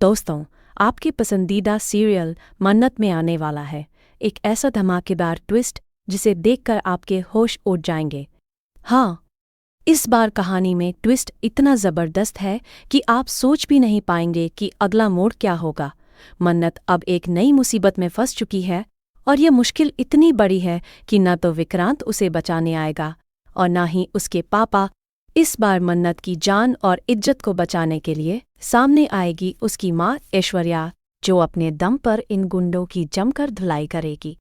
दोस्तों, आपकी पसंदीदा सीरियल मन्नत में आने वाला है एक ऐसा धमाकेदार ट्विस्ट जिसे देखकर आपके होश उड़ जाएंगे। हाँ, इस बार कहानी में ट्विस्ट इतना ज़बरदस्त है कि आप सोच भी नहीं पाएंगे कि अगला मोड़ क्या होगा। मन्नत अब एक नई मुसीबत में फंस चुकी है और यह मुश्किल इतनी बड़ी है कि न तो विक्रांत उसे बचाने आएगा और न ही उसके पापा। इस बार मन्नत की जान और इज्जत को बचाने के लिए सामने आएगी उसकी माँ ऐश्वर्या, जो अपने दम पर इन गुंडों की जमकर धुलाई करेगी।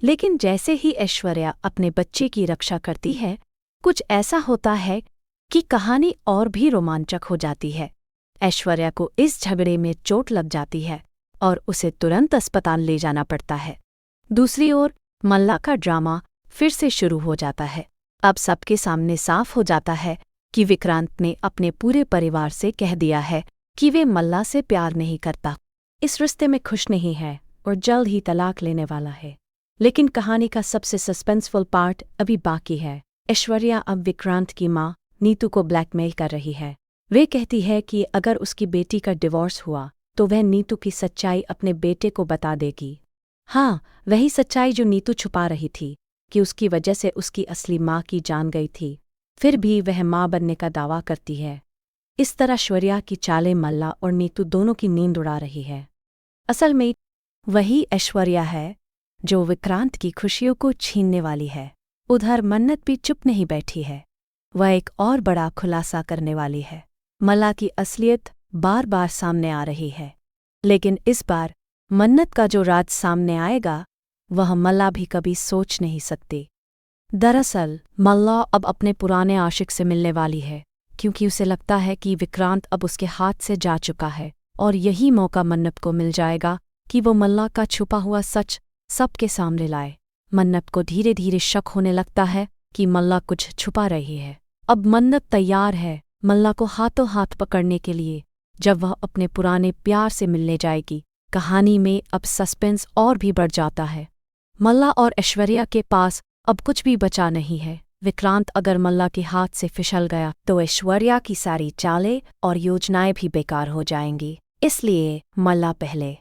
लेकिन जैसे ही ऐश्वर्या अपने बच्चे की रक्षा करती है, कुछ ऐसा होता है कि कहानी और भी रोमांचक हो जाती है। ऐश्वर्या को इस झगड़े में चोट लग जाती है और उसे तुरंत अस्पताल ले जाना पड़ता है। दूसरी ओर मल्ला का ड्रामा फिर से शुरू हो जाता है। अब सबके सामने साफ हो जाता है कि विक्रांत ने अपने पूरे परिवार से कह दिया है कि वे मल्ला से प्यार नहीं करता, इस रिश्ते में खुश नहीं है और जल्द ही तलाक लेने वाला है। लेकिन कहानी का सबसे सस्पेंसफुल पार्ट अभी बाकी है। ऐश्वर्या अब विक्रांत की माँ नीतू को ब्लैकमेल कर रही है। वे कहती है कि अगर उसकी बेटी का डिवोर्स हुआ तो वह नीतू की सच्चाई अपने बेटे को बता देगी। हाँ, वही सच्चाई जो नीतू छुपा रही थी कि उसकी वजह से उसकी असली माँ की जान गई थी। फिर भी वह माँ बनने का दावा करती है। इस तरह ऐश्वर्या की चालें मल्ला और नीतू दोनों की नींद उड़ा रही है। असल में वही ऐश्वर्या है जो विक्रांत की खुशियों को छीनने वाली है। उधर मन्नत भी चुप नहीं बैठी है, वह एक और बड़ा खुलासा करने वाली है। मल्ला की असलियत बार बार सामने आ रही है, लेकिन इस बार मन्नत का जो राज सामने आएगा वह मल्ला भी कभी सोच नहीं सकती। दरअसल मल्ला अब अपने पुराने आशिक से मिलने वाली है, क्योंकि उसे लगता है कि विक्रांत अब उसके हाथ से जा चुका है और यही मौका मन्नत को मिल जाएगा कि वो मल्ला का छुपा हुआ सच सबके सामने लाए। मन्नत को धीरे धीरे शक होने लगता है कि मल्ला कुछ छुपा रही है। अब मन्नत तैयार है मल्ला को हाथों हाथ पकड़ने के लिए। जब वह अपने पुराने प्यार से मिलने जाएगी, कहानी में अब सस्पेंस और भी बढ़ जाता है। मल्ला और ऐश्वर्या के पास अब कुछ भी बचा नहीं है। विक्रांत अगर मल्ला के हाथ से फिसल गया तो ऐश्वर्या की सारी चालें और योजनाएं भी बेकार हो जाएंगी। इसलिए मल्ला पहले